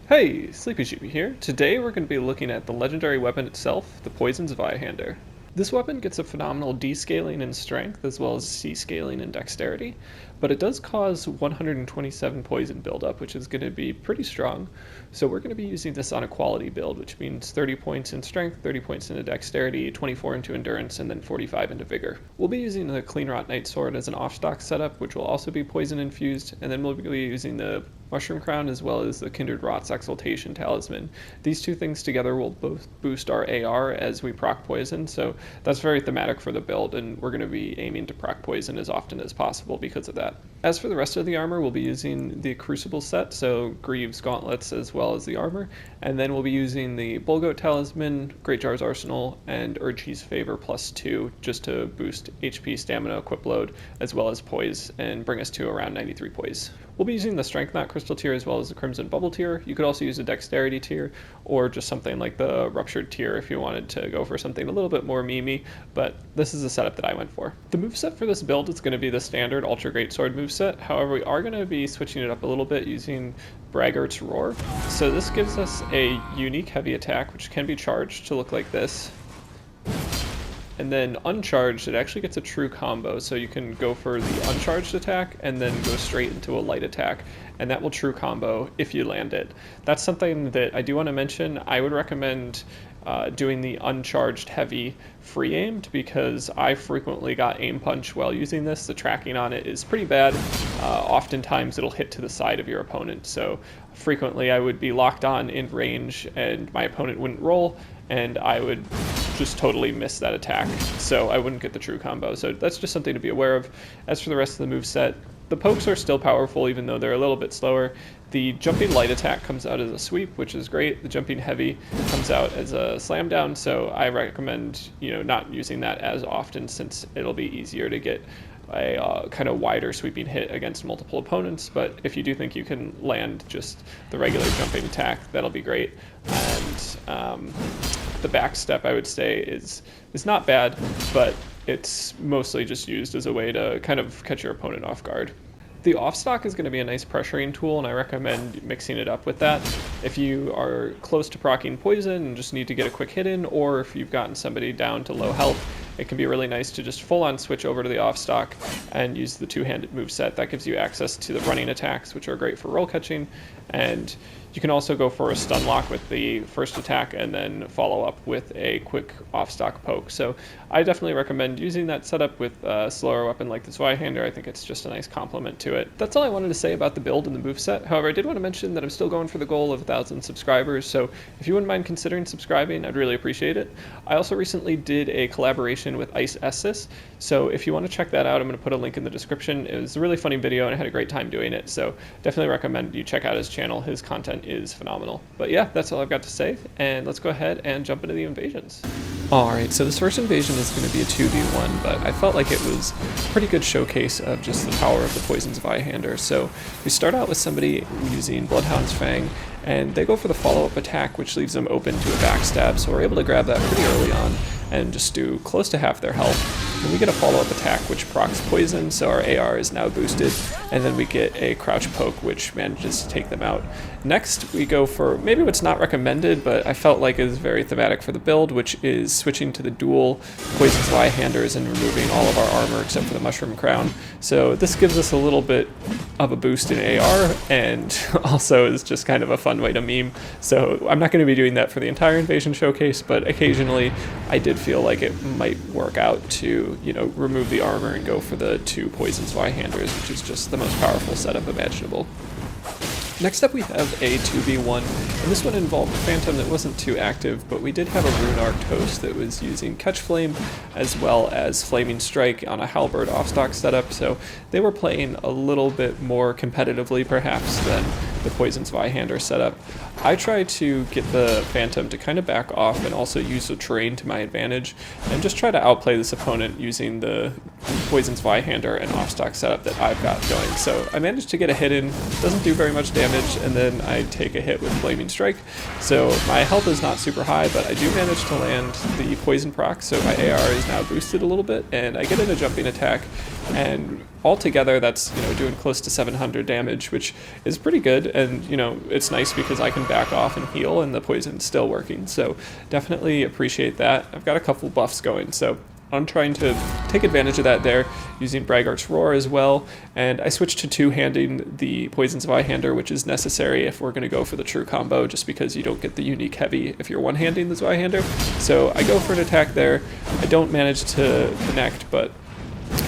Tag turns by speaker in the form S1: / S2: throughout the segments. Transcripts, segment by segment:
S1: Hey, Sleepy Sheepy here. Today we're going to be looking at the legendary weapon itself, the Poison Zwei. This weapon gets a phenomenal D-scaling in strength as well as C-scaling in dexterity, but it does cause 127 poison buildup, which is going to be pretty strong. So we're going to be using this on a quality build, which means 30 points in strength, 30 points into dexterity, 24 into endurance, and then 45 into vigor. We'll be using the Clean Rot Night Sword as an off-stock setup, which will also be poison infused, and then we'll be using the Mushroom Crown as well as the Kindred Rot's Exaltation Talisman. These two things together will both boost our AR as we proc poison, so that's very thematic for the build, and we're going to be aiming to proc poison as often as possible because of that. As for the rest of the armor, we'll be using the Crucible set, so Greaves, Gauntlets, as well as the armor, and then we'll be using the Bullgoat Talisman, Greatjar's Arsenal, and Urchi's Favor +2 just to boost HP, stamina, equip load, as well as poise, and bring us to around 93 poise. We'll be using the Strength Knot Crystal tier as well as the Crimson Bubble tier. You could also use a Dexterity tier or just something like the Ruptured tier if you wanted to go for something a little bit more memey, but this is the setup that I went for. The moveset for this build is going to be the standard Ultra Greatsword moveset. However, we are going to be switching it up a little bit using Braggart's Roar. So this gives us a unique heavy attack which can be charged to look like this. And then uncharged, it actually gets a true combo, so you can go for the uncharged attack and then go straight into a light attack, and that will true combo if you land it. That's something that I do want to mention. I would recommend doing the uncharged heavy free aimed because I frequently got aim punch while using this. The tracking on it is pretty bad. Oftentimes it'll hit to the side of your opponent, so frequently I would be locked on in range and my opponent wouldn't roll and I would just totally miss that attack, so I wouldn't get the true combo. So that's just something to be aware of. As for the rest of the moveset, the pokes are still powerful even though they're a little bit slower. The jumping light attack comes out as a sweep, which is great. The jumping heavy comes out as a slam down, so I recommend not using that as often since it'll be easier to get a kind of wider sweeping hit against multiple opponents. But if you do think you can land just the regular jumping attack, that'll be great. And the back step, I would say, is not bad, but it's mostly just used as a way to kind of catch your opponent off guard. The off-stock is going to be a nice pressuring tool, and I recommend mixing it up with that. If you are close to proccing poison and just need to get a quick hit in, or if you've gotten somebody down to low health, it can be really nice to just full-on switch over to the off-stock and use the two-handed moveset. That gives you access to the running attacks, which are great for roll catching, and you can also go for a stun lock with the first attack and then follow up with a quick off-stock poke. So I definitely recommend using that setup with a slower weapon like the Zweihander. I think it's just a nice complement to it. That's all I wanted to say about the build and the moveset. However, I did want to mention that I'm still going for the goal of 1,000 subscribers, so if you wouldn't mind considering subscribing, I'd really appreciate it. I also recently did a collaboration with Estus, so if you want to check that out, I'm going to put a link in the description. It was a really funny video and I had a great time doing it, so definitely recommend you check out his channel. His content is phenomenal. But yeah, that's all I've got to say, and let's go ahead and jump into the invasions. Alright, so this first invasion is going to be a 2v1, but I felt like it was a pretty good showcase of just the power of the Poison Zwei. So we start out with somebody using Bloodhound's Fang, and they go for the follow-up attack, which leaves them open to a backstab, so we're able to grab that pretty early on and just do close to half their health. And we get a follow-up attack which procs poison, so our AR is now boosted, and then we get a crouch poke which manages to take them out. Next we go for maybe what's not recommended, but I felt like is very thematic for the build, which is switching to the dual Poison Zweihanders and removing all of our armor except for the Mushroom Crown. So this gives us a little bit of a boost in AR, and also is just kind of a fun way to meme. So I'm not going to be doing that for the entire invasion showcase, but occasionally I did feel like it might work out to remove the armor and go for the two Poison Zweihanders, which is just the most powerful setup imaginable. Next up we have a 2v1, and this one involved a Phantom that wasn't too active, but we did have a Rune Arc host that was using Catch Flame as well as Flaming Strike on a Halberd off-stock setup, so they were playing a little bit more competitively perhaps than the Poison Zweihander setup. I tried to get the Phantom to kind of back off and also use the terrain to my advantage and just try to outplay this opponent using the Poison Zweihander and off-stock setup that I've got going. So I managed to get a hit in, doesn't do very much damage, and then I take a hit with Flaming Strike. So my health is not super high, but I do manage to land the Poison proc, so my AR is now boosted a little bit, and I get in a jumping attack and altogether that's, you know, doing close to 700 damage, which is pretty good. And, you know, it's nice because I can back off and heal and the poison's still working, so definitely appreciate that. I've got a couple buffs going, so I'm trying to take advantage of that there, using Braggart's Roar as well, and I switched to two-handing the Poison Zwei which is necessary if we're going to go for the true combo, just because you don't get the unique heavy if you're one-handing the Zweihander. So I go for an attack there. I don't manage to connect, but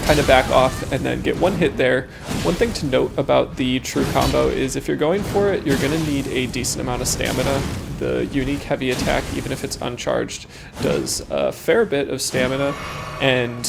S1: kind of back off and then get one hit there. One thing to note about the true combo is if you're going for it, you're going to need a decent amount of stamina. The unique heavy attack, even if it's uncharged, does a fair bit of stamina, and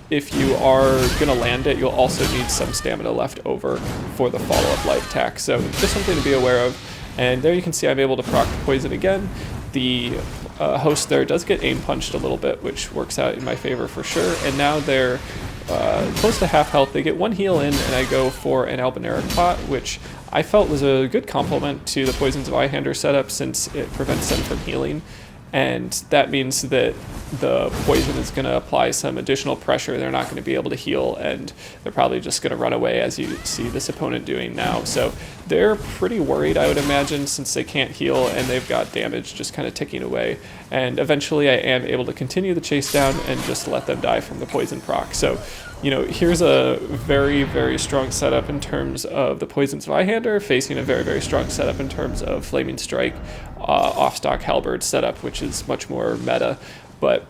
S1: if you are going to land it, you'll also need some stamina left over for the follow-up light attack. So just something to be aware of. And there you can see I'm able to proc the poison again. The host there does get aim punched a little bit, which works out in my favor for sure. And now they're close to half health. They get one heal in, and I go for an Albinauric pot, which I felt was a good complement to the Poison Zwei setup since it prevents them from healing. And that means that the poison is going to apply some additional pressure. They're not going to be able to heal, and they're probably just going to run away, as you see this opponent doing now. So they're pretty worried, I would imagine, since they can't heal and they've got damage just kind of ticking away. And eventually I am able to continue the chase down and just let them die from the poison proc. So, you know, here's a very, very strong setup in terms of the Poison Zweihander facing a very, very strong setup in terms of Flaming Strike, off-stock Halberd setup, which is much more meta. But,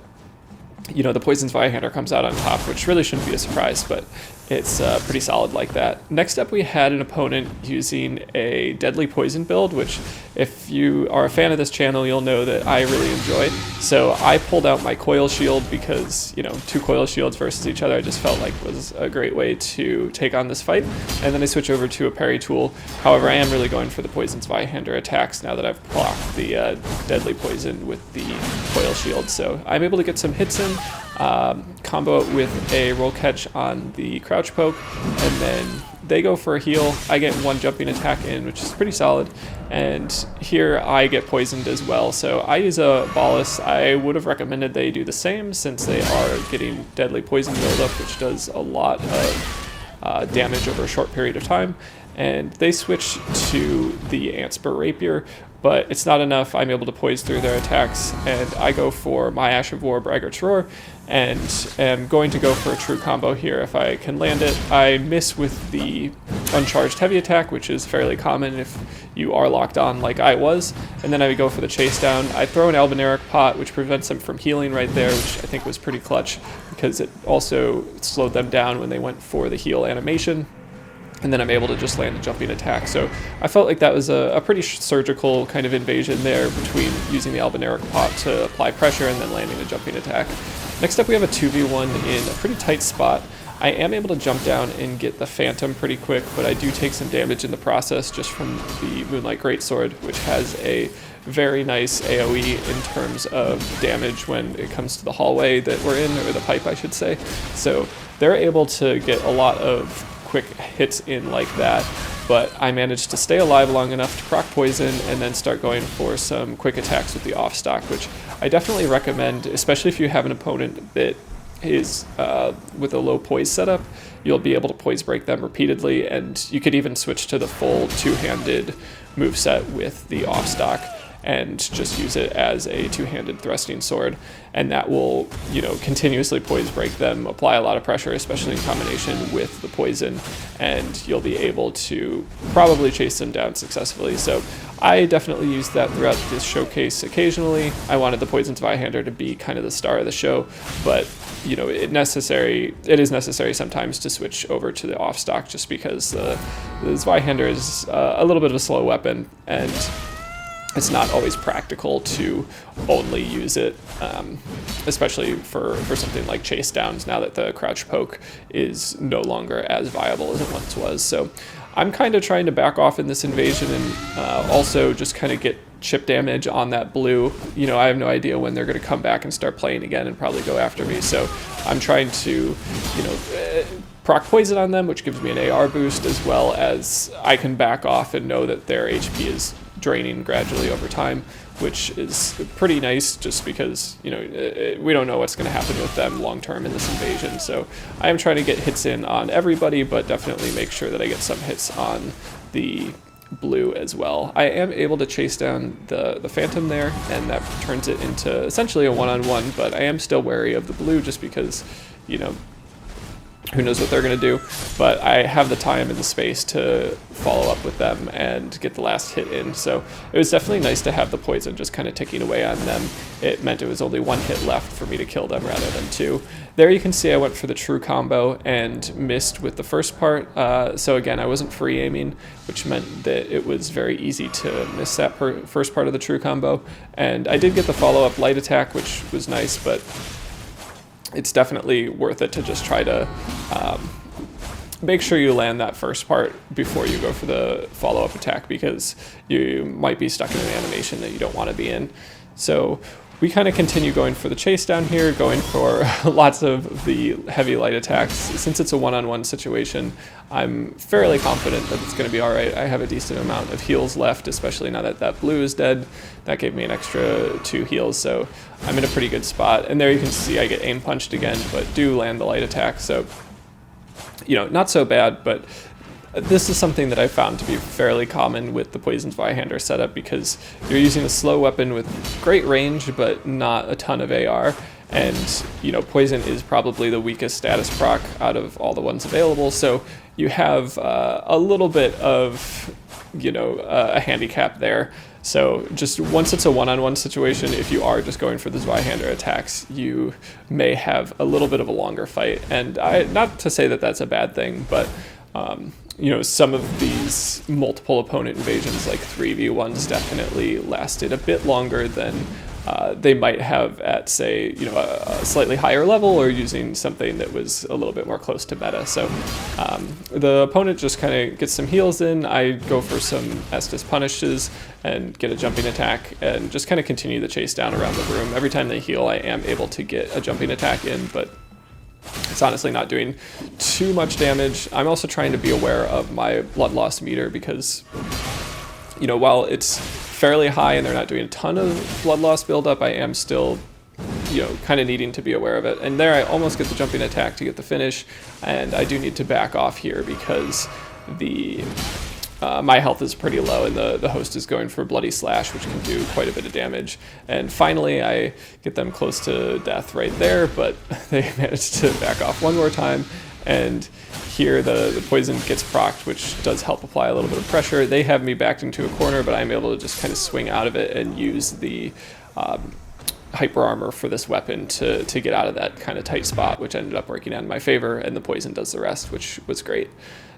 S1: you know, the Poison Zweihander comes out on top, which really shouldn't be a surprise, but it's pretty solid like that. Next up, we had an opponent using a Deadly Poison build, which if you are a fan of this channel, you'll know that I really enjoy. So I pulled out my Coil Shield because, you know, two Coil Shields versus each other I just felt like was a great way to take on this fight. And then I switch over to a parry tool. However, I am really going for the Poison Zweihander attacks now that I've blocked the Deadly Poison with the Coil Shield. So I'm able to get some hits in, combo it with a roll catch on the crouch poke, and then they go for a heal. I get one jumping attack in, which is pretty solid, and here I get poisoned as well. So I use a Bolus. I would have recommended they do the same since they are getting deadly poison buildup, which does a lot of damage over a short period of time. And they switch to the Antspur Rapier, but it's not enough. I'm able to poise through their attacks, and I go for my Ash of War Braggart's Roar, and am going to go for a true combo here if I can land it. I miss with the uncharged heavy attack, which is fairly common if you are locked on like I was, and then I would go for the chase down. I throw an Albinauric pot, which prevents them from healing right there, which I think was pretty clutch because it also slowed them down when they went for the heal animation. And then I'm able to just land a jumping attack. So I felt like that was a pretty surgical kind of invasion there between using the Albinauric pot to apply pressure and then landing a jumping attack. Next up, we have a 2v1 in a pretty tight spot. I am able to jump down and get the Phantom pretty quick, but I do take some damage in the process just from the Moonlight Greatsword, which has a very nice AoE in terms of damage when it comes to the hallway that we're in, or the pipe, I should say. So they're able to get a lot of quick hits in like that, but I managed to stay alive long enough to proc poison and then start going for some quick attacks with the off-stock, which I definitely recommend, especially if you have an opponent that is with a low poise setup. You'll be able to poise break them repeatedly, and you could even switch to the full two-handed moveset with the off-stock and just use it as a two-handed thrusting sword, and that will, you know, continuously poise break them, apply a lot of pressure, especially in combination with the poison, and you'll be able to probably chase them down successfully. So I definitely use that throughout this showcase occasionally. I wanted the Poison Zweihander to be kind of the star of the show, but you know, it is necessary sometimes to switch over to the off-stock just because the Zweihander is a little bit of a slow weapon, and it's not always practical to only use it, especially for something like chase downs now that the crouch poke is no longer as viable as it once was. So I'm kind of trying to back off in this invasion and also just kind of get chip damage on that blue. You know, I have no idea when they're going to come back and start playing again and probably go after me. So I'm trying to, you know, proc poison on them, which gives me an AR boost, as well as I can back off and know that their HP is draining gradually over time, which is pretty nice just because, you know, we don't know what's going to happen with them long term in this invasion. So I am trying to get hits in on everybody, but definitely make sure that I get some hits on the blue as well. I am able to chase down the Phantom there, and that turns it into essentially a one-on-one, but I am still wary of the blue just because, you know, who knows what they're going to do, but I have the time and the space to follow up with them and get the last hit in. So it was definitely nice to have the poison just kind of ticking away on them. It meant it was only one hit left for me to kill them rather than two. There you can see I went for the true combo and missed with the first part. So again, I wasn't free aiming, which meant that it was very easy to miss that first part of the true combo. And I did get the follow-up light attack, which was nice, but it's definitely worth it to just try to make sure you land that first part before you go for the follow-up attack, because you might be stuck in an animation that you don't want to be in. So we kind of continue going for the chase down here, going for lots of the heavy light attacks. Since it's a one-on-one situation, I'm fairly confident that it's going to be all right. I have a decent amount of heals left, especially now that that blue is dead. That gave me an extra 2 heals, so I'm in a pretty good spot. And there you can see I get aim punched again, but do land the light attack. So, you know, not so bad, but this is something that I found to be fairly common with the Poison Zwei setup, because you're using a slow weapon with great range but not a ton of AR, and you know, poison is probably the weakest status proc out of all the ones available, so you have a little bit of, you know, a handicap there. So just once it's a one-on-one situation, if you are just going for the Zweihander attacks, you may have a little bit of a longer fight, and not to say that that's a bad thing, but you know, some of these multiple opponent invasions, like 3v1s, definitely lasted a bit longer than they might have at, say, you know, a slightly higher level, or using something that was a little bit more close to meta. So the opponent just kind of gets some heals in. I go for some Estus punishes and get a jumping attack, and just kind of continue the chase down around the room. Every time they heal, I am able to get a jumping attack in, but it's honestly not doing too much damage. I'm also trying to be aware of my blood loss meter, because, you know, while it's fairly high and they're not doing a ton of blood loss buildup, I am still, you know, kind of needing to be aware of it. And there I almost get the jumping attack to get the finish, and I do need to back off here because the my health is pretty low, and the host is going for Bloody Slash, which can do quite a bit of damage. And finally, I get them close to death right there, but they managed to back off one more time. And here the poison gets procced, which does help apply a little bit of pressure. They have me backed into a corner, but I'm able to just kind of swing out of it and use the hyper armor for this weapon to get out of that kind of tight spot, which ended up working out in my favor, and the poison does the rest, which was great.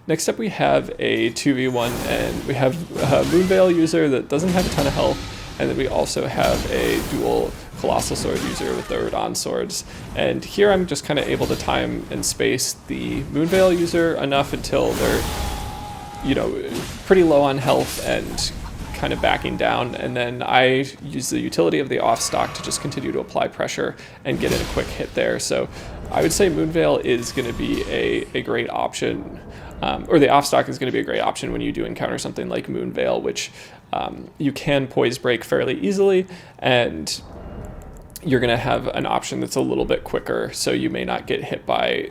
S1: Next up we have a 2v1, and we have a Moonveil user that doesn't have a ton of health, and then we also have a dual Colossal Sword user with the Radahn swords. And here I'm just kind of able to time and space the Moonveil user enough until they're, you know, pretty low on health and kind of backing down, and then I use the utility of the off stock to just continue to apply pressure and get in a quick hit there. So I would say Moonveil is going to be a great option, or the off stock is going to be a great option when you do encounter something like Moonveil, which you can poise break fairly easily, and you're going to have an option that's a little bit quicker, so you may not get hit by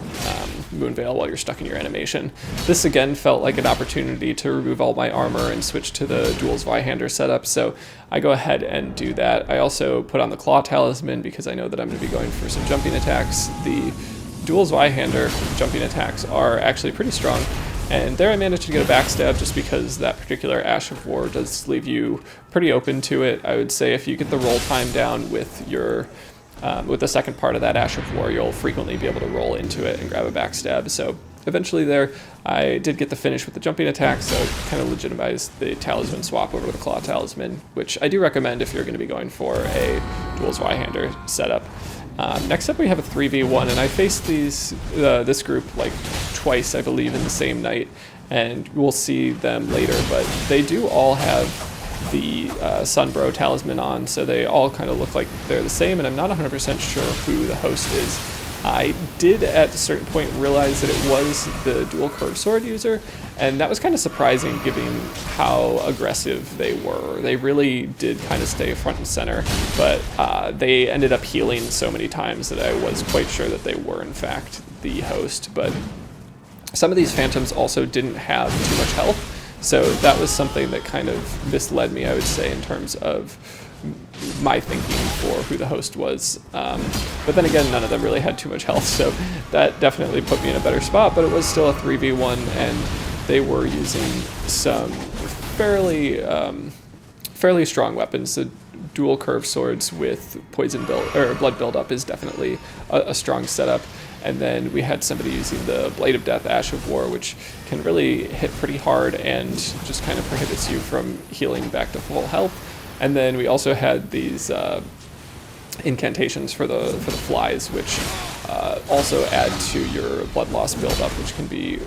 S1: Moonveil while you're stuck in your animation. This again felt like an opportunity to remove all my armor and switch to the dual Zweihander setup, so I go ahead and do that. I also put on the Claw Talisman because I know that I'm going to be going for some jumping attacks. The dual Zweihander jumping attacks are actually pretty strong, and there I managed to get a backstab just because that particular Ash of War does leave you pretty open to it. I would say if you get the roll time down with your with the second part of that Ash of War, you'll frequently be able to roll into it and grab a backstab. So eventually there, I did get the finish with the jumping attack, so it kind of legitimized the Talisman swap over to the Claw Talisman, which I do recommend if you're going to be going for a dual Zweihander setup. Next up we have a 3v1, and I faced this group like twice, I believe, in the same night, and we'll see them later, but they do all have the Sunbro Talisman on, so they all kind of look like they're the same, and I'm not 100% sure who the host is. I did at a certain point realize that it was the dual curved sword user, and that was kind of surprising given how aggressive they were. They really did kind of stay front and center, but they ended up healing so many times that I was quite sure that they were in fact the host. But some of these phantoms also didn't have too much health, so that was something that kind of misled me, I would say, in terms of my thinking for who the host was. But then again, none of them really had too much health, so that definitely put me in a better spot, but it was still a 3v1, and they were using some fairly strong weapons. The dual curved swords with poison build or blood buildup is definitely a strong setup. And then we had somebody using the Blade of Death, Ash of War, which can really hit pretty hard and just kind of prohibits you from healing back to full health. And then we also had these incantations for the flies, which also add to your blood loss buildup, which can be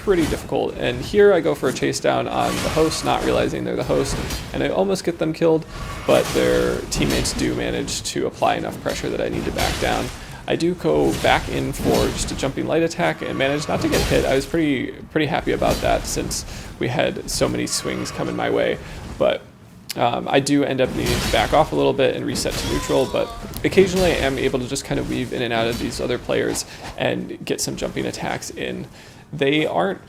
S1: pretty difficult. And here I go for a chase down on the host, not realizing they're the host, and I almost get them killed, but their teammates do manage to apply enough pressure that I need to back down. I do go back in for just a jumping light attack and manage not to get hit. I was pretty happy about that since we had so many swings coming my way, but I do end up needing to back off a little bit and reset to neutral, but occasionally I am able to just kind of weave in and out of these other players and get some jumping attacks in. They aren't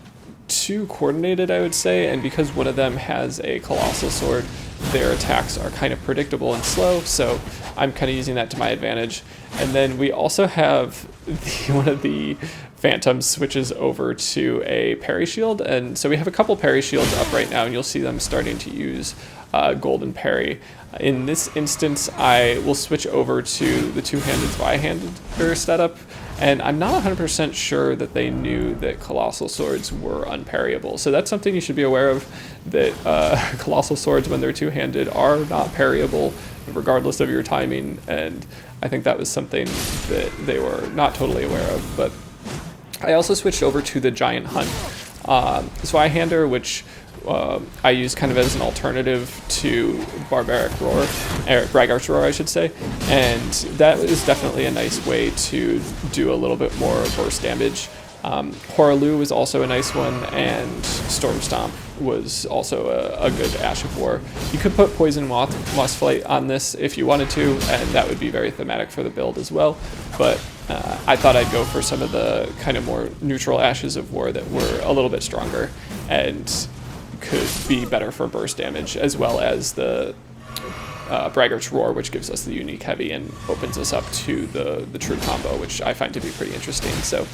S1: too coordinated, I would say, and because one of them has a colossal sword, their attacks are kind of predictable and slow, so I'm kind of using that to my advantage. And then we also have one of the phantoms switches over to a parry shield, and so we have a couple parry shields up right now, and you'll see them starting to use golden parry. In this instance, I will switch over to the two-handed Zweihander setup, and I'm not 100% sure that they knew that colossal swords were unparryable. So that's something you should be aware of, that colossal swords, when they're two-handed, are not parryable regardless of your timing, and I think that was something that they were not totally aware of. But I also switched over to the Giant Hunt Zweihander, which I use kind of as an alternative to Barbaric Roar, or Braggart's Roar, I should say, and that is definitely a nice way to do a little bit more burst damage. Horalu was also a nice one, and Storm Stomp was also a good Ash of War. You could put Poison Moss Flight on this if you wanted to, and that would be very thematic for the build as well, but I thought I'd go for some of the kind of more neutral Ashes of War that were a little bit stronger and could be better for burst damage, as well as the Braggart's Roar, which gives us the unique heavy and opens us up to the true combo, which I find to be pretty interesting. So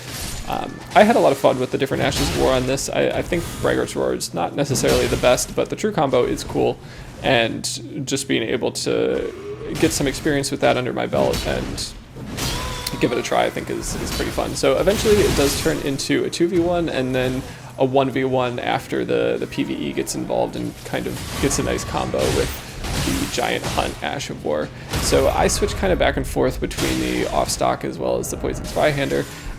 S1: I had a lot of fun with the different Ashes of War on this. I think Braggart's Roar is not necessarily the best, but the true combo is cool, and just being able to get some experience with that under my belt and give it a try, I think is pretty fun. So eventually it does turn into a 2v1 and then a 1v1 after the PvE gets involved and kind of gets a nice combo with the Giant Hunt Ash of War. So I switch kind of back and forth between the off-stock as well as the Poison Zwei,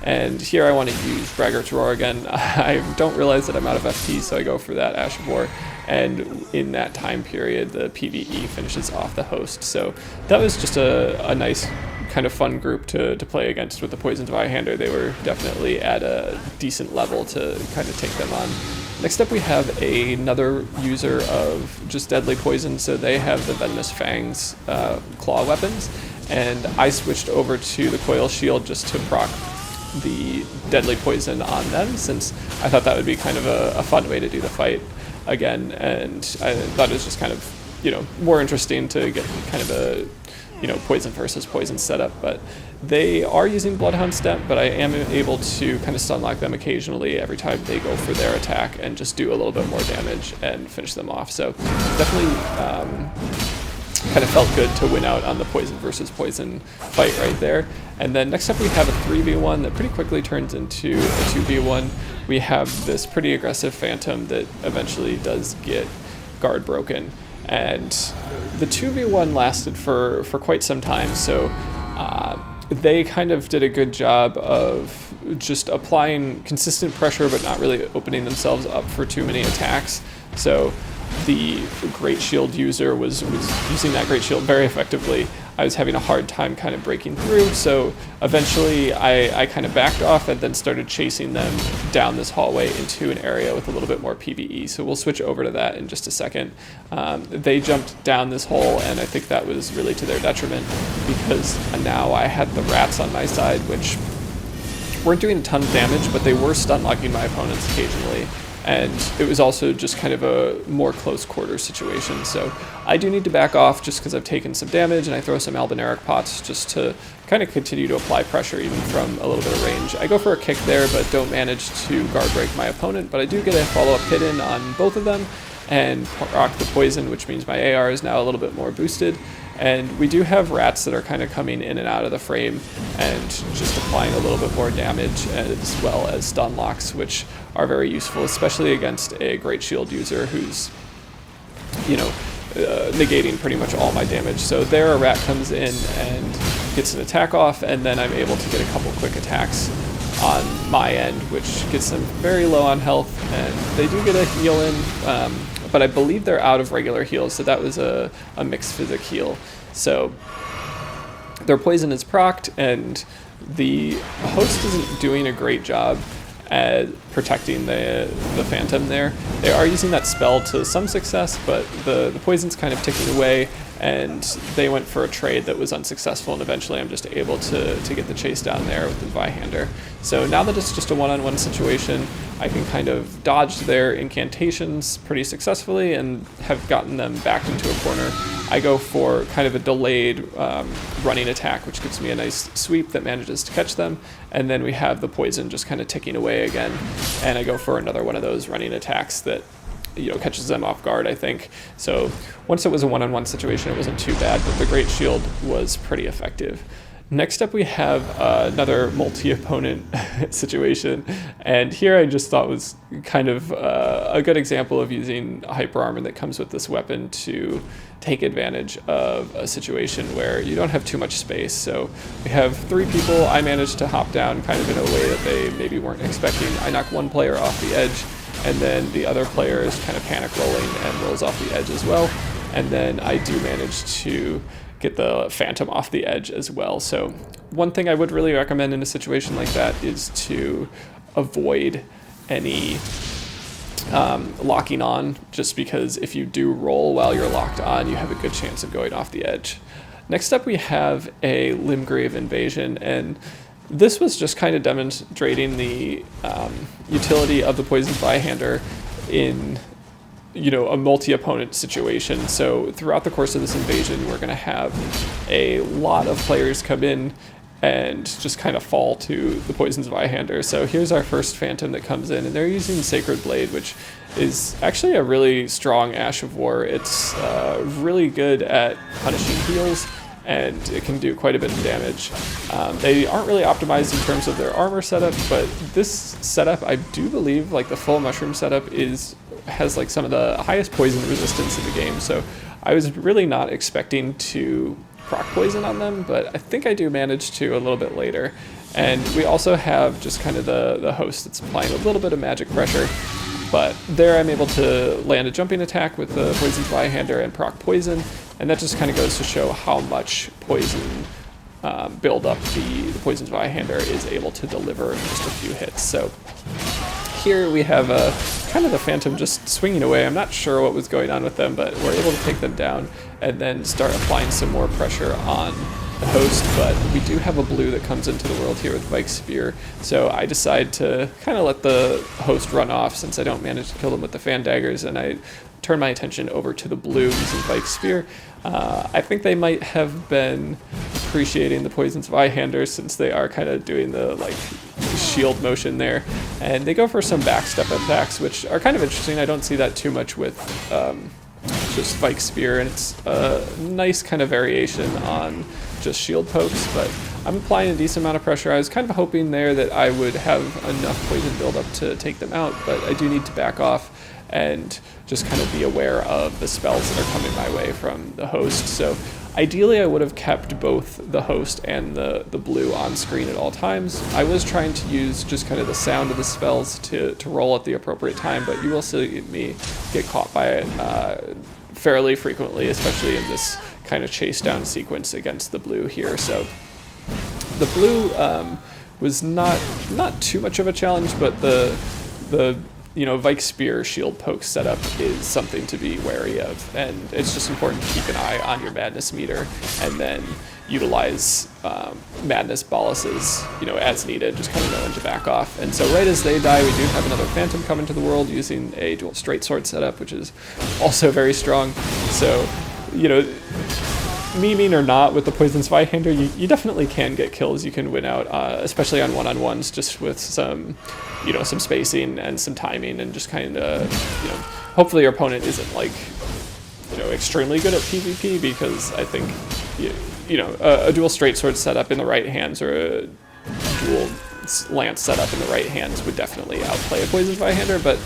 S1: and here I want to use Braggart's Roar again. I don't realize that I'm out of FP, so I go for that Ash of War, and in that time period the PvE finishes off the host. So that was just a nice kind of fun group to play against with the Poison Zwei. They were definitely at a decent level to kind of take them on. Next up we have another user of just deadly poison, so they have the Venomous Fangs claw weapons, and I switched over to the Coil Shield just to proc the deadly poison on them, since I thought that would be kind of a fun way to do the fight again, and I thought it was just kind of, you know, more interesting to get kind of a, you know, poison versus poison setup. But they are using Bloodhound Step, but I am able to kind of stun lock them occasionally every time they go for their attack and just do a little bit more damage and finish them off. So definitely kind of felt good to win out on the poison versus poison fight right there. And then next up we have a 3v1 that pretty quickly turns into a 2v1. We have this pretty aggressive Phantom that eventually does get guard broken, and the 2v1 lasted for quite some time, so they kind of did a good job of just applying consistent pressure but not really opening themselves up for too many attacks. So the Great Shield user was using that Great Shield very effectively. I was having a hard time kind of breaking through. So eventually I kind of backed off and then started chasing them down this hallway into an area with a little bit more PvE. So we'll switch over to that in just a second. They jumped down this hole, and I think that was really to their detriment, because now I had the rats on my side, which weren't doing a ton of damage, but they were stun locking my opponents occasionally. And it was also just kind of a more close quarters situation. So I do need to back off just because I've taken some damage, and I throw some Albinaric pots just to kind of continue to apply pressure even from a little bit of range. I go for a kick there, but don't manage to guard break my opponent, but I do get a follow-up hit in on both of them and rock the poison, which means my AR is now a little bit more boosted. And we do have rats that are kind of coming in and out of the frame and just applying a little bit more damage, as well as stun locks, which are very useful, especially against a great shield user who's, you know, negating pretty much all my damage. So there a rat comes in and gets an attack off, and then I'm able to get a couple quick attacks on my end, which gets them very low on health, and they do get a heal in, but I believe they're out of regular heals, so that was a mixed physic heal. So their poison is procced, and the host isn't doing a great job at protecting the phantom there. They are using that spell to some success, but the poison's kind of ticking away, and they went for a trade that was unsuccessful, and eventually I'm just able to get the chase down there with the Zweihander. So now that it's just a one-on-one situation, I can kind of dodge their incantations pretty successfully and have gotten them back into a corner. I go for kind of a delayed running attack, which gives me a nice sweep that manages to catch them, and then we have the poison just kind of ticking away again, and I go for another one of those running attacks that, you know, catches them off guard, I think. So once it was a one-on-one situation, it wasn't too bad, but the Great Shield was pretty effective. Next up, we have another multi-opponent situation, and here I just thought was kind of a good example of using hyper armor that comes with this weapon to take advantage of a situation where you don't have too much space. So we have 3 people. I managed to hop down kind of in a way that they maybe weren't expecting. I knock one player off the edge, and then the other player is kind of panic rolling and rolls off the edge as well. And then I do manage to get the phantom off the edge as well. So one thing I would really recommend in a situation like that is to avoid any locking on, just because if you do roll while you're locked on, you have a good chance of going off the edge. Next up, we have a Limgrave invasion, and this was just kind of demonstrating the utility of the Poison Zweihander in, you know, a multi-opponent situation. So throughout the course of this invasion, we're going to have a lot of players come in and just kind of fall to the Poison Zweihander. So here's our first Phantom that comes in, and they're using Sacred Blade, which is actually a really strong Ash of War. It's really good at punishing heals, and it can do quite a bit of damage. They aren't really optimized in terms of their armor setup, but this setup, I do believe, like the full mushroom setup, has like some of the highest poison resistance in the game. So I was really not expecting to proc poison on them, but I think I do manage to a little bit later. And we also have just kind of the host that's applying a little bit of magic pressure, but there I'm able to land a jumping attack with the Poison Zweihander and proc poison, and that just kind of goes to show how much poison build-up the Poison Zweihander is able to deliver in just a few hits. So here we have kind of the Phantom just swinging away. I'm not sure what was going on with them, but we're able to take them down and then start applying some more pressure on the host. But we do have a blue that comes into the world here with Vike's Spear, so I decide to kind of let the host run off since I don't manage to kill them with the fan daggers, and I turn my attention over to the blue using Vike's Spear. I think they might have been appreciating the Poison Zweihander since they are kind of doing the like shield motion there, and they go for some backstep attacks, which are kind of interesting. I don't see that too much with just Vike's Spear, and it's a nice kind of variation on just shield pokes, but I'm applying a decent amount of pressure. I was kind of hoping there that I would have enough poison buildup to take them out, but I do need to back off and just kind of be aware of the spells that are coming my way from the host. So ideally I would have kept both the host and the blue on screen at all times. I was trying to use just kind of the sound of the spells to roll at the appropriate time, but you will see me get caught by it fairly frequently, especially in this kind of chase down sequence against the blue here. So the blue was not too much of a challenge, but the Vike Spear shield poke setup is something to be wary of, and it's just important to keep an eye on your madness meter and then utilize madness boluses, as needed, just kind of know when to back off. And so right as they die, we do have another Phantom come into the world using a dual straight sword setup, which is also very strong. So, memeing or not with the Poison Zwei-hander, you definitely can get kills. You can win out, especially on one-on-ones, just with some spacing and some timing, and just kind of, hopefully your opponent isn't like, extremely good at PvP, because I think, a dual straight sword setup in the right hands or a dual lance setup in the right hands would definitely outplay a Poison Zwei-hander, but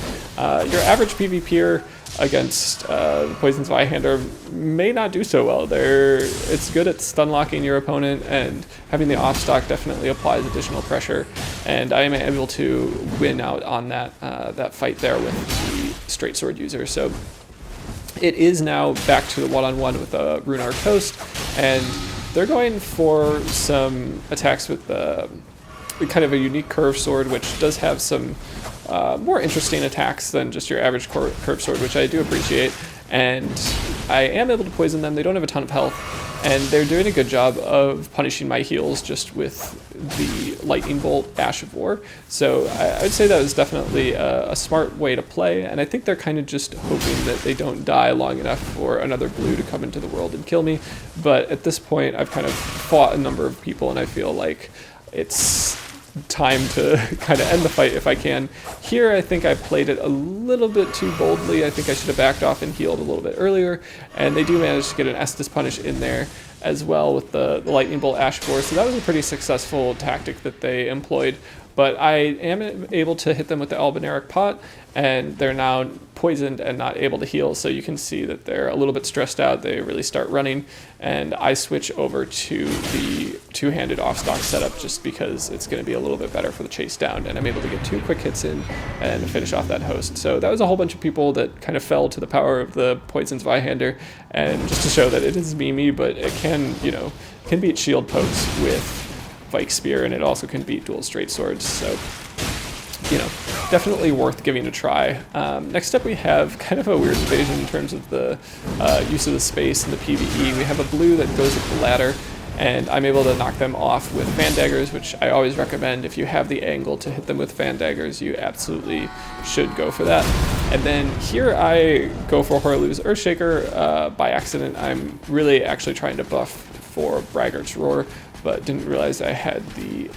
S1: your average PvPer against the Poison Zwei-hander may not do so well. It's good at stun locking your opponent, and having the off stock definitely applies additional pressure, and I am able to win out on that fight there with the straight sword user. So it is now back to the one-on-one with a Runar Toast, and they're going for some attacks with kind of a unique curve sword, which does have some more interesting attacks than just your average curve sword, which I do appreciate. And I am able to poison them. They don't have a ton of health, and they're doing a good job of punishing my heals just with the Lightning Bolt Ash of War. So I would say that was definitely a smart way to play, and I think they're kind of just hoping that they don't die long enough for another blue to come into the world and kill me. But at this point, I've kind of fought a number of people, and I feel like it's time to kind of end the fight if I can. Here, I think I played it a little bit too boldly. I think I should have backed off and healed a little bit earlier, and they do manage to get an Estus punish in there as well with the Lightning Bolt Ash of War, so that was a pretty successful tactic that they employed. But I am able to hit them with the Albinaric Pot, and they're now poisoned and not able to heal, so you can see that they're a little bit stressed out. They really start running, and I switch over to the two-handed off-stock setup just because it's going to be a little bit better for the chase down, and I'm able to get 2 quick hits in and finish off that host. So that was a whole bunch of people that kind of fell to the power of the Poison Zwei-hander, and just to show that it is memey, but it can, can beat shield pokes with Vike Spear, and it also can beat dual straight swords, so definitely worth giving a try. Next up, we have kind of a weird invasion in terms of the use of the space and the PvE. We have a blue that goes up the ladder, and I'm able to knock them off with fan daggers, which I always recommend. If you have the angle to hit them with fan daggers, you absolutely should go for that. And then here I go for Horlu's Earthshaker by accident. I'm really actually trying to buff for Braggart's Roar, but didn't realize I had the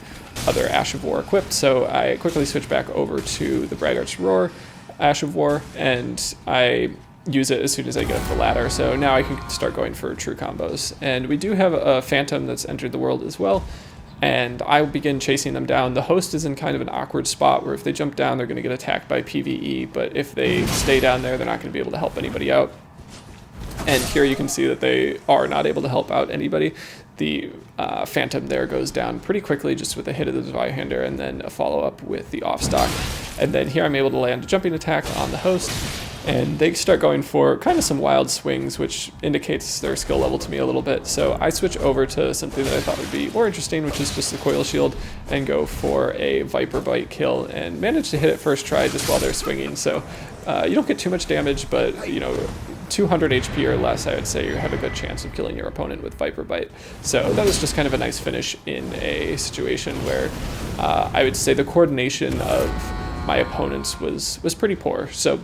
S1: other Ash of War equipped, so I quickly switch back over to the Braggart's Roar Ash of War, and I use it as soon as I get up the ladder, so now I can start going for true combos. And we do have a Phantom that's entered the world as well, and I begin chasing them down. The host is in kind of an awkward spot where if they jump down, they're going to get attacked by PvE, but if they stay down there, they're not going to be able to help anybody out. And here you can see that they are not able to help out anybody. The Phantom there goes down pretty quickly just with a hit of the Zwei-hander and then a follow-up with the off-stock. And then here I'm able to land a jumping attack on the host, and they start going for kind of some wild swings, which indicates their skill level to me a little bit. So I switch over to something that I thought would be more interesting, which is just the Coil Shield, and go for a Viper Bite kill, and manage to hit it first try just while they're swinging. So you don't get too much damage, but 200 HP or less, I would say you have a good chance of killing your opponent with Viper Bite. So that was just kind of a nice finish in a situation where I would say the coordination of my opponents was pretty poor. So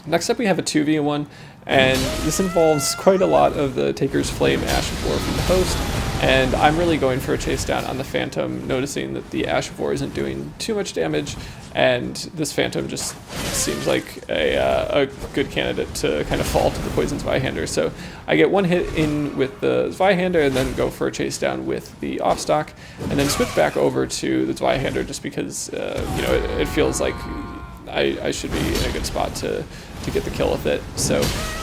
S1: next up we have a 2v1, and this involves quite a lot of the Taker's Flame Ash of War from the host, and I'm really going for a chase down on the Phantom, noticing that the Ash of War isn't doing too much damage, and this Phantom just seems like a good candidate to kind of fall to the Poison Zwei-hander. So I get 1 hit in with the Zwei-hander and then go for a chase down with the off-stock, and then switch back over to the Zwei-hander just because it feels like I should be in a good spot to get the kill with it. So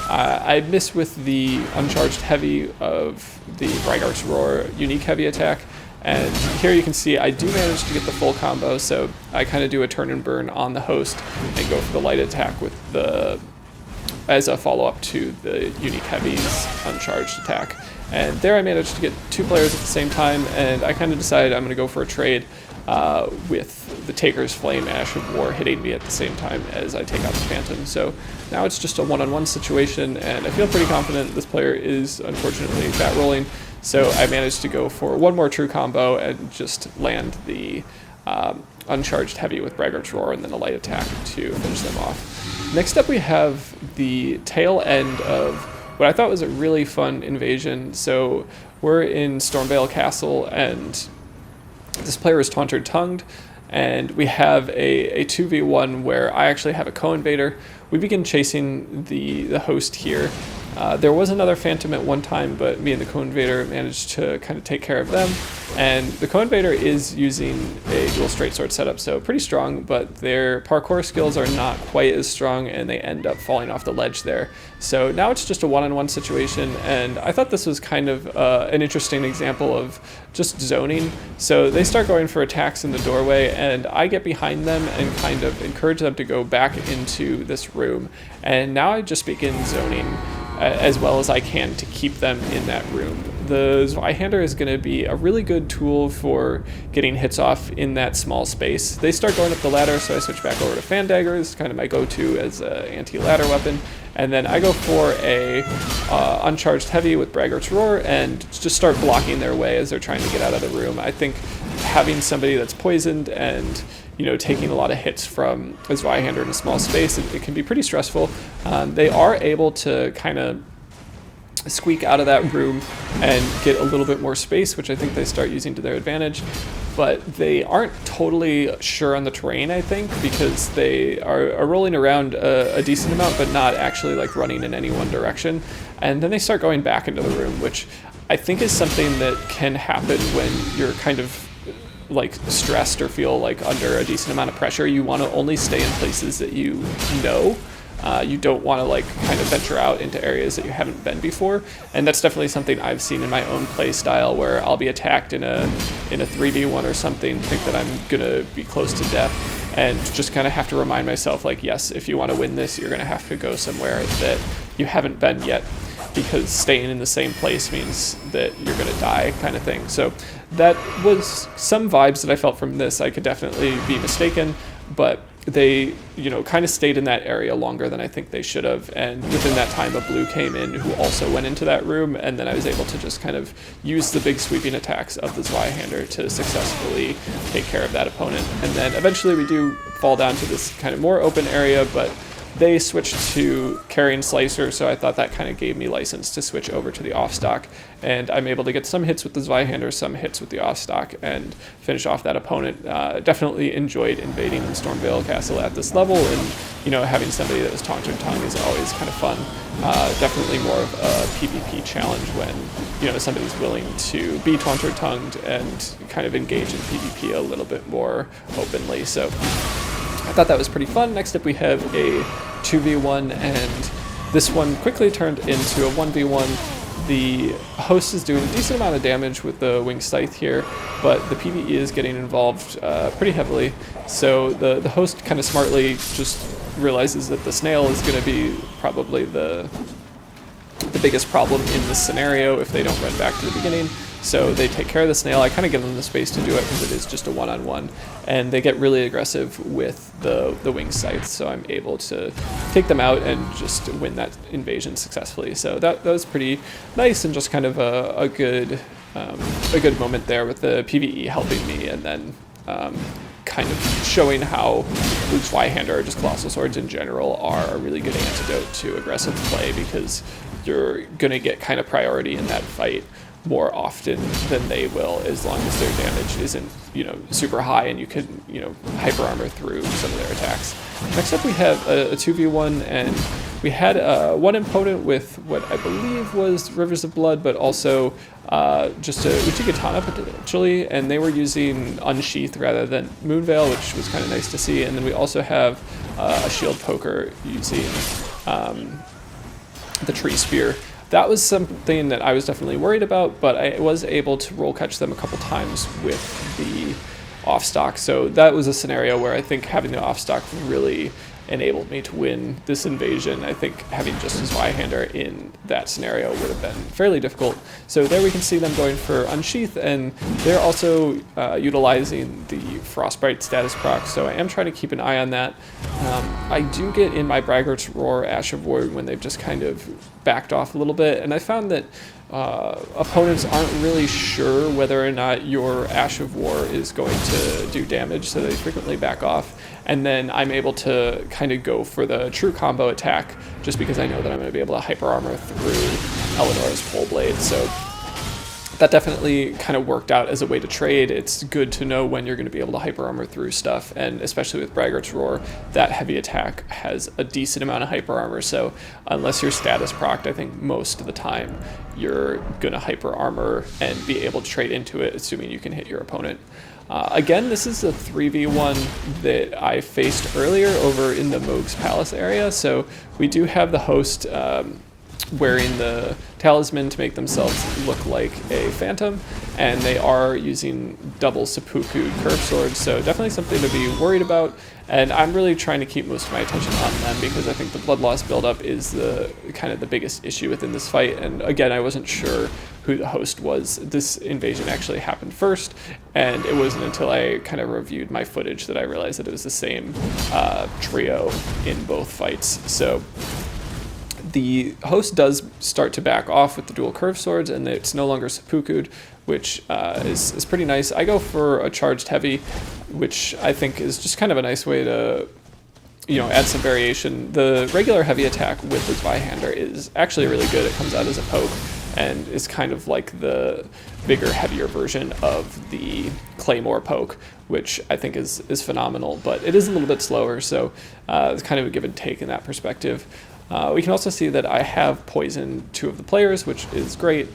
S1: I miss with the uncharged heavy of the Braggart's Roar unique heavy attack, and here you can see I do manage to get the full combo, so I kind of do a turn and burn on the host and go for the light attack with the as a follow-up to the Unique Heavy's uncharged attack. And there I managed to get 2 players at the same time, and I kind of decided I'm going to go for a trade with the Taker's Flame Ash of War hitting me at the same time as I take out the Phantom. So now it's just a one-on-one situation, and I feel pretty confident this player is unfortunately bat rolling. So I managed to go for one more true combo and just land the uncharged heavy with Braggart's Roar and then a light attack to finish them off. Next up we have the tail end of what I thought was a really fun invasion. So we're in Stormveil Castle, and this player is Taunted Tongued, and we have a 2v1 where I actually have a co-invader. We begin chasing the host here. There was another Phantom at one time, but me and the co-invader managed to kind of take care of them. And the co-invader is using a dual straight sword setup, so pretty strong, but their parkour skills are not quite as strong, and they end up falling off the ledge there. So now it's just a one-on-one situation, and I thought this was kind of an interesting example of just zoning. So they start going for attacks in the doorway, and I get behind them and kind of encourage them to go back into this room. And now I just begin zoning as well as I can to keep them in that room. The Zweihander is going to be a really good tool for getting hits off in that small space. They start going up the ladder, so I switch back over to Fan Dagger. It's kind of my go-to as an anti-ladder weapon. And then I go for a uncharged heavy with Braggart's Roar and just start blocking their way as they're trying to get out of the room. I think having somebody that's poisoned and taking a lot of hits from a Zweihander in a small space, it can be pretty stressful. They are able to kind of squeak out of that room and get a little bit more space, which I think they start using to their advantage. But they aren't totally sure on the terrain, I think, because they are rolling around a decent amount, but not actually like running in any one direction. And then they start going back into the room, which I think is something that can happen when you're kind of like stressed or feel like under a decent amount of pressure. You want to only stay in places that you know. You don't want to like kind of venture out into areas that you haven't been before, and that's definitely something I've seen in my own play style, where I'll be attacked in a 3v1 or something, think that I'm gonna be close to death, and just kind of have to remind myself, like, yes, if you want to win this, you're gonna have to go somewhere that you haven't been yet, because staying in the same place means that you're gonna die, kind of thing. So that was some vibes that I felt from this. I could definitely be mistaken, but they, kind of stayed in that area longer than I think they should have. And within that time, a blue came in who also went into that room, and then I was able to just kind of use the big sweeping attacks of the Zweihander to successfully take care of that opponent. And then eventually we do fall down to this kind of more open area, but they switched to carrying Slicer, so I thought that kind of gave me license to switch over to the offstock, and I'm able to get some hits with the Zweihander, some hits with the offstock, and finish off that opponent. Definitely enjoyed invading in Stormveil Castle at this level, and having somebody that was Taunted Tongue is always kind of fun. Definitely more of a PvP challenge when somebody's willing to be Taunted Tongued and kind of engage in PvP a little bit more openly. So I thought that was pretty fun. Next up we have a 2v1, and this one quickly turned into a 1v1. The host is doing a decent amount of damage with the Winged Scythe here, but the PvE is getting involved pretty heavily. So the host kind of smartly just realizes that the Snail is going to be probably the biggest problem in this scenario if they don't run back to the beginning. So they take care of the Snail. I kind of give them the space to do it because it is just a one-on-one, and they get really aggressive with the Winged Scythe, so I'm able to take them out and just win that invasion successfully. So that was pretty nice, and just kind of a good moment there with the PvE helping me, and then kind of showing how Luke's Zweihander or just Colossal Swords in general are a really good antidote to aggressive play, because you're going to get kind of priority in that fight more often than they will, as long as their damage isn't super high and you can hyper armor through some of their attacks. Next up we have a 2v1, and we had one opponent with what I believe was Rivers of Blood, but also just a Uchigatana potentially, and they were using Unsheath rather than Moonveil, which was kind of nice to see. And then we also have a Shield Poker using the Tree Spear. That was something that I was definitely worried about, but I was able to roll catch them a couple times with the offstock. So that was a scenario where I think having the offstock really enabled me to win this invasion. I think having just as Zweihander in that scenario would have been fairly difficult. So there we can see them going for Unsheath, and they're also utilizing the Frostbite status proc, so I am trying to keep an eye on that. I do get in my Braggart's Roar Ash of War when they've just kind of backed off a little bit, and I found that opponents aren't really sure whether or not your Ash of War is going to do damage, so they frequently back off. And then I'm able to kind of go for the true combo attack just because I know that I'm going to be able to hyper armor through Eleanor's Pole Blade. So that definitely kind of worked out as a way to trade. It's good to know when you're going to be able to hyper armor through stuff, and especially with Braggart's Roar, that heavy attack has a decent amount of hyper armor, so unless you're status procced, I think most of the time you're going to hyper armor and be able to trade into it, assuming you can hit your opponent. Again, this is a 3v1 that I faced earlier over in the Moog's Palace area, so we do have the host wearing the talisman to make themselves look like a phantom, and they are using double seppuku curve swords, so definitely something to be worried about. And I'm really trying to keep most of my attention on them because I think the blood loss buildup is the kind of the biggest issue within this fight. And again, I wasn't sure who the host was. This invasion actually happened first, and it wasn't until I kind of reviewed my footage that I realized that it was the same trio in both fights. So the host does start to back off with the dual curve swords, and it's no longer seppuku'd, which is pretty nice. I go for a charged heavy, which I think is just kind of a nice way to, you know, add some variation. The regular heavy attack with the Zweihander is actually really good. It comes out as a poke and is kind of like the bigger, heavier version of the Claymore poke, which I think is phenomenal, but it is a little bit slower, so it's kind of a give and take in that perspective. We can also see that I have poisoned 2 of the players, which is great.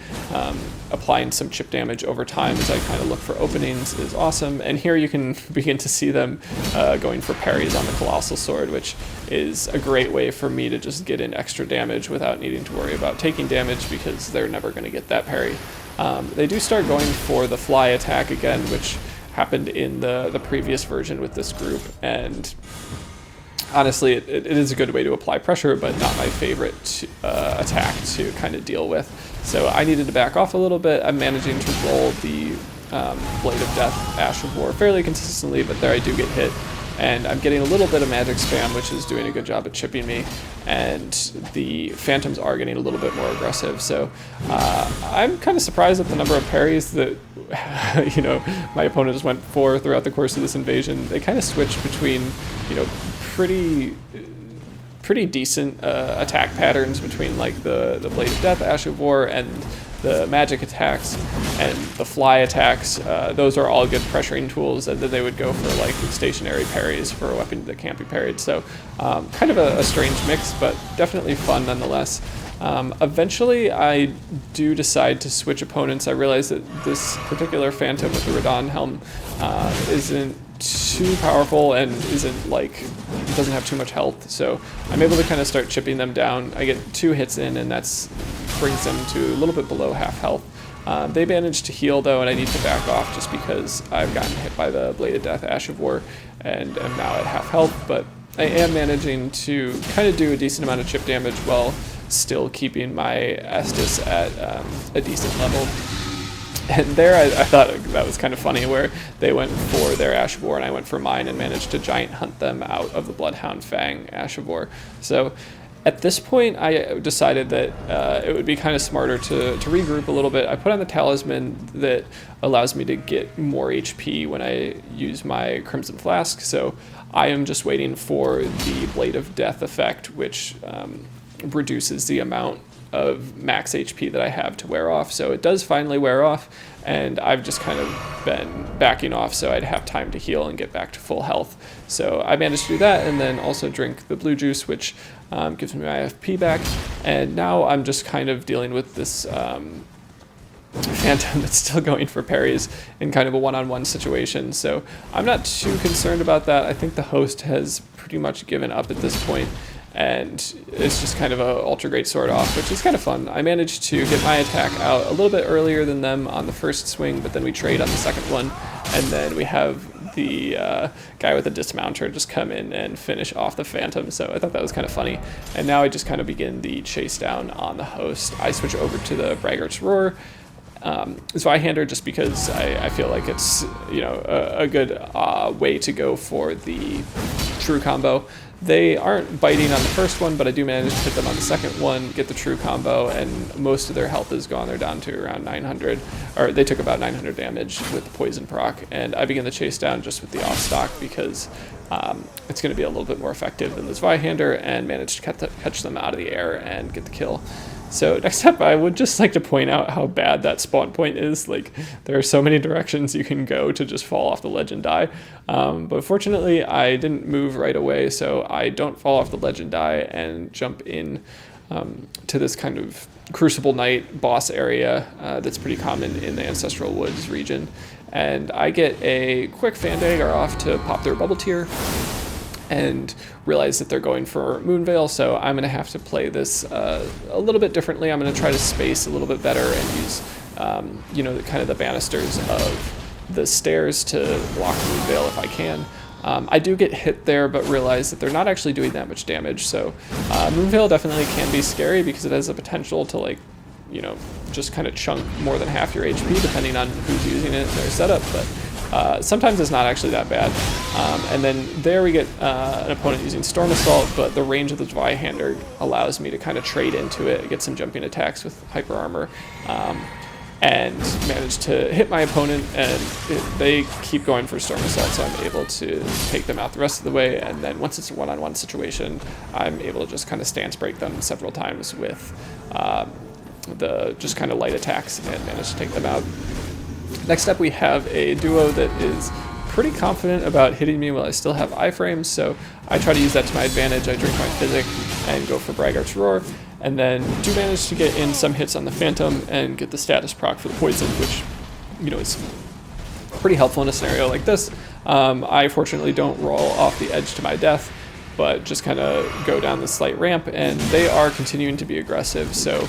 S1: Applying some chip damage over time as I kind of look for openings is awesome. And here you can begin to see them going for parries on the Colossal Sword, which is a great way for me to just get in extra damage without needing to worry about taking damage because they're never going to get that parry. They do start going for the fly attack again, which happened in the previous version with this group, and honestly, it is a good way to apply pressure, but not my favorite attack to kind of deal with. So I needed to back off a little bit. I'm managing to roll the Blade of Death Ash of War fairly consistently, but there I do get hit. And I'm getting a little bit of magic spam, which is doing a good job at chipping me. And the Phantoms are getting a little bit more aggressive. So I'm kind of surprised at the number of parries that you know, my opponents went for throughout the course of this invasion. They kind of switched between, you know, pretty decent attack patterns between like the Blade of Death, Ash of War, and the magic attacks and the fly attacks. Those are all good pressuring tools, and then they would go for like stationary parries for a weapon that can't be parried. So kind of a strange mix, but definitely fun nonetheless. Eventually I do decide to switch opponents. I realize that this particular Phantom with the Radahn helm isn't too powerful and isn't like, doesn't have too much health, so I'm able to kind of start chipping them down. I get 2 hits in, and that's brings them to a little bit below half health. They managed to heal though, and I need to back off just because I've gotten hit by the Blade of Death Ash of War and am now at half health, but I am managing to kind of do a decent amount of chip damage while still keeping my Estus at a decent level. And there I thought that was kind of funny, where they went for their Ash of War and I went for mine and managed to giant hunt them out of the Bloodhound Fang Ash of War. So at this point I decided that it would be kind of smarter to regroup a little bit. I put on the talisman that allows me to get more HP when I use my Crimson Flask, so I am just waiting for the Blade of Death effect, which reduces the amount of max HP that I have to wear off. So it does finally wear off, and I've just kind of been backing off so I'd have time to heal and get back to full health. So I managed to do that, and then also drink the blue juice, which gives me my FP back. And now I'm just kind of dealing with this Phantom that's still going for parries in kind of a one-on-one situation. So I'm not too concerned about that. I think the host has pretty much given up at this point, and it's just kind of a ultra great sword off, which is kind of fun. I managed to get my attack out a little bit earlier than them on the first swing, but then we trade on the second one, and then we have the guy with the dismounter just come in and finish off the Phantom. So I thought that was kind of funny. And now I just kind of begin the chase down on the host. I switch over to the Braggart's Roar. Zweihander, just because I feel like it's, you know, a good way to go for the true combo. They aren't biting on the first one, but I do manage to hit them on the second one, get the true combo, and most of their health is gone. They're down to around 900, or they took about 900 damage with the poison proc, and I begin the chase down just with the off stock because it's going to be a little bit more effective than the Zweihander, and manage to catch them out of the air and get the kill. So next up, I would just like to point out how bad that spawn point is. Like, there are so many directions you can go to just fall off the ledge and die. But fortunately, I didn't move right away, so I don't fall off the ledge and die and jump in to this kind of Crucible Knight boss area that's pretty common in the Ancestral Woods region. And I get a quick Fan Dagger off to pop their Bubble Tier, and realize that they're going for Moonveil, so I'm going to have to play this a little bit differently. I'm going to try to space a little bit better and use, you know, kind of the banisters of the stairs to block Moonveil if I can. I do get hit there, but realize that they're not actually doing that much damage, so Moonveil definitely can be scary because it has the potential to, like, you know, just kind of chunk more than half your HP depending on who's using it in their setup, but sometimes it's not actually that bad. And then there we get an opponent using Storm Assault, but the range of the Zweihander allows me to kind of trade into it, get some jumping attacks with Hyper Armor, and manage to hit my opponent, and they keep going for Storm Assault, so I'm able to take them out the rest of the way, and then once it's a one-on-one situation, I'm able to just kind of stance break them several times with the just kind of light attacks and manage to take them out. Next up, we have a duo that is pretty confident about hitting me while I still have iframes, so I try to use that to my advantage. I drink my Physic and go for Braggart's Roar, and then do manage to get in some hits on the Phantom and get the status proc for the poison, which, you know, is pretty helpful in a scenario like this. I fortunately don't roll off the edge to my death, but just kind of go down the slight ramp, and they are continuing to be aggressive, so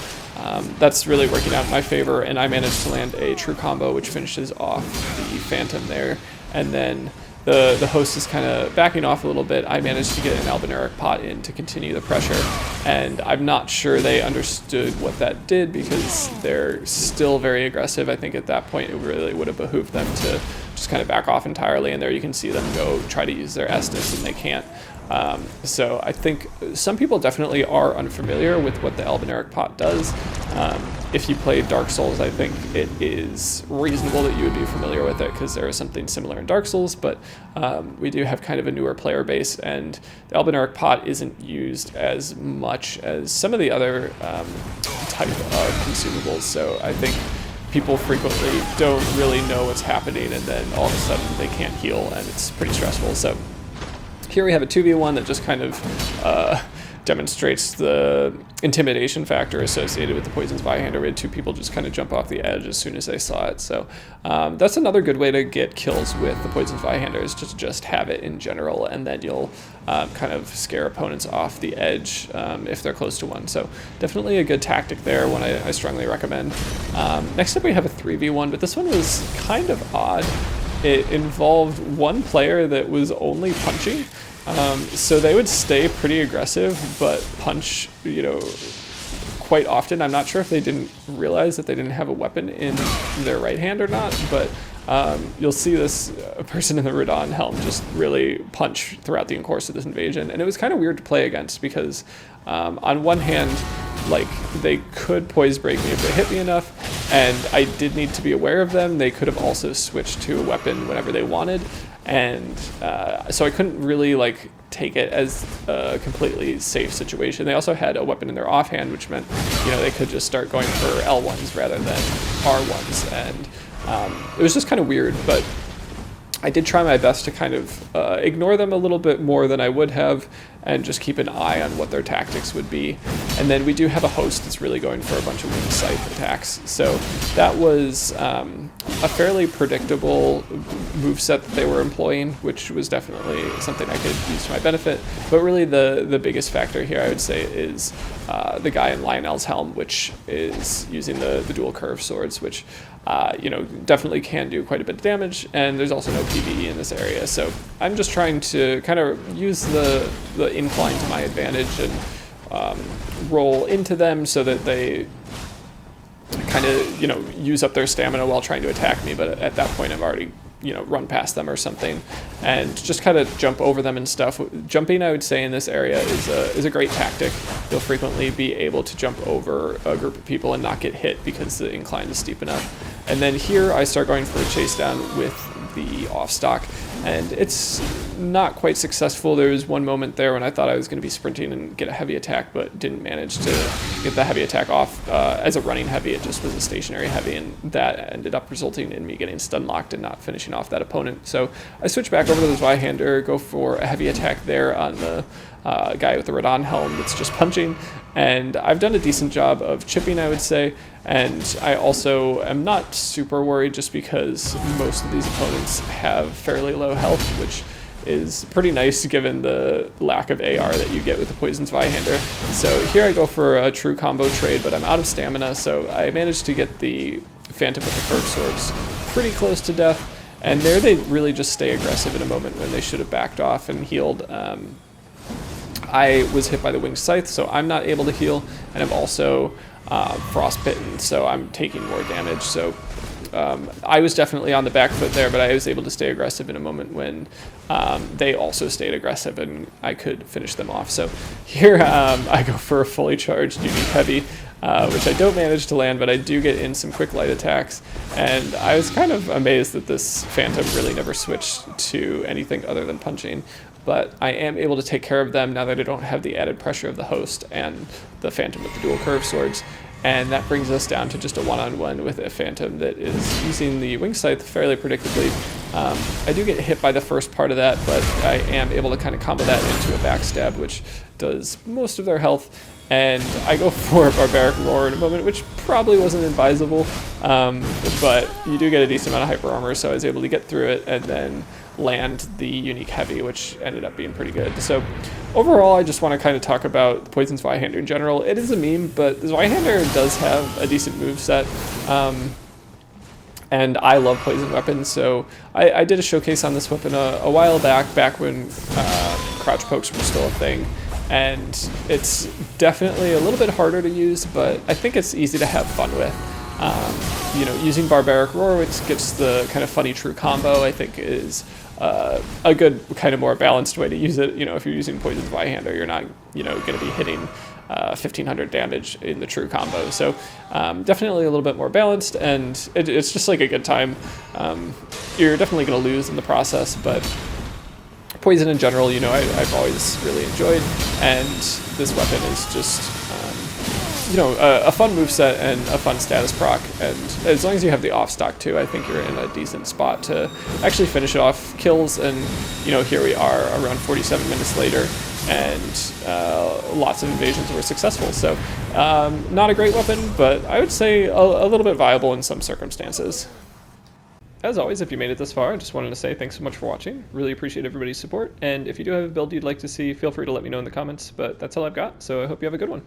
S1: that's really working out in my favor, and I managed to land a true combo which finishes off the Phantom there, and then the host is kind of backing off a little bit. I managed to get an Albinauric pot in to continue the pressure, and I'm not sure they understood what that did because they're still very aggressive. I think at that point it really would have behooved them to just kind of back off entirely, and there you can see them go try to use their Estus and they can't. So I think some people definitely are unfamiliar with what the Albinauric pot does. If you play Dark Souls, I think it is reasonable that you would be familiar with it because there is something similar in Dark Souls, but we do have kind of a newer player base, and the Albinauric pot isn't used as much as some of the other type of consumables, so I think people frequently don't really know what's happening, and then all of a sudden they can't heal, and it's pretty stressful. So here we have a 2v1 that just kind of demonstrates the intimidation factor associated with the Poison Zweihander. We had two people just kind of jump off the edge as soon as they saw it. So that's another good way to get kills with the Poison Zweihander, is to just have it in general, and then you'll kind of scare opponents off the edge if they're close to one. So definitely a good tactic there, one I strongly recommend. Next up we have a 3v1, but this one was kind of odd. It involved one player that was only punching, so they would stay pretty aggressive, but punch, you know, quite often. I'm not sure if they didn't realize that they didn't have a weapon in their right hand or not, but you'll see this person in the Radahn helm just really punch throughout the course of this invasion, and it was kind of weird to play against because on one hand, like, they could poise break me if they hit me enough, and I did need to be aware of them. They could have also switched to a weapon whenever they wanted, and so I couldn't really, like, take it as a completely safe situation. They also had a weapon in their offhand, which meant, you know, they could just start going for L1s rather than R1s, and it was just kind of weird, but I did try my best to kind of ignore them a little bit more than I would have, and just keep an eye on what their tactics would be. And then we do have a host that's really going for a bunch of winged scythe attacks. So that was a fairly predictable moveset that they were employing, which was definitely something I could use to my benefit. But really the biggest factor here, I would say, is the guy in Lionel's Helm, which is using the dual curve swords, which definitely can do quite a bit of damage, and there's also no PvE in this area. So I'm just trying to kind of use the incline to my advantage and roll into them so that they kind of, use up their stamina while trying to attack me. But at that point, I've already, run past them or something, and just kind of jump over them and stuff. Jumping, I would say, in this area is a great tactic. You'll frequently be able to jump over a group of people and not get hit because the incline is steep enough. And then here I start going for a chase down with the off stock, and it's not quite successful. There was one moment there when I thought I was going to be sprinting and get a heavy attack, but didn't manage to get the heavy attack off as a running heavy. It just was a stationary heavy, and that ended up resulting in me getting stun locked and not finishing off that opponent. So I switch back over to the Zweihander, go for a heavy attack there on the guy with the Radahn helm that's just punching, and I've done a decent job of chipping, I would say. And I also am not super worried just because most of these opponents have fairly low health, which is pretty nice given the lack of AR that you get with the Poison Zweihander. So here I go for a true combo trade, but I'm out of stamina, so I managed to get the Phantom with the curved swords pretty close to death. And there they really just stay aggressive in a moment when they should have backed off and healed. I was hit by the winged scythe, so I'm not able to heal, and I'm also frostbitten, so I'm taking more damage. So I was definitely on the back foot there, but I was able to stay aggressive in a moment when they also stayed aggressive, and I could finish them off. So here I go for a fully charged unique heavy, which I don't manage to land, but I do get in some quick light attacks, and I was kind of amazed that this Phantom really never switched to anything other than punching. But I am able to take care of them now that I don't have the added pressure of the host and the Phantom with the dual curve swords. And that brings us down to just a one-on-one with a Phantom that is using the wing scythe fairly predictably. I do get hit by the first part of that, but I am able to kind of combo that into a backstab, which does most of their health. And I go for a Barbaric Roar in a moment, which probably wasn't advisable, but you do get a decent amount of hyper armor, so I was able to get through it and then land the unique heavy, which ended up being pretty good. So overall, I just want to kind of talk about the Poison Zweihander in general. It is a meme, but the Zweihander does have a decent moveset, and I love poison weapons, so I did a showcase on this weapon a while back when crouch pokes were still a thing. And it's definitely a little bit harder to use, but I think it's easy to have fun with. Using Barbaric Roar, which gets the kind of funny true combo, I think is a good kind of more balanced way to use it. If you're using Poison Zweihander, you're not going to be hitting 1500 damage in the true combo. So definitely a little bit more balanced, and it's just like a good time. You're definitely going to lose in the process, but poison in general, I've always really enjoyed, and this weapon is just, a fun moveset and a fun status proc, and as long as you have the off stock too, I think you're in a decent spot to actually finish off kills. And here we are around 47 minutes later, and lots of invasions were successful. So not a great weapon, but I would say a little bit viable in some circumstances. As always, if you made it this far, I just wanted to say thanks so much for watching. Really appreciate everybody's support, and if you do have a build you'd like to see, feel free to let me know in the comments. But that's all I've got, so I hope you have a good one.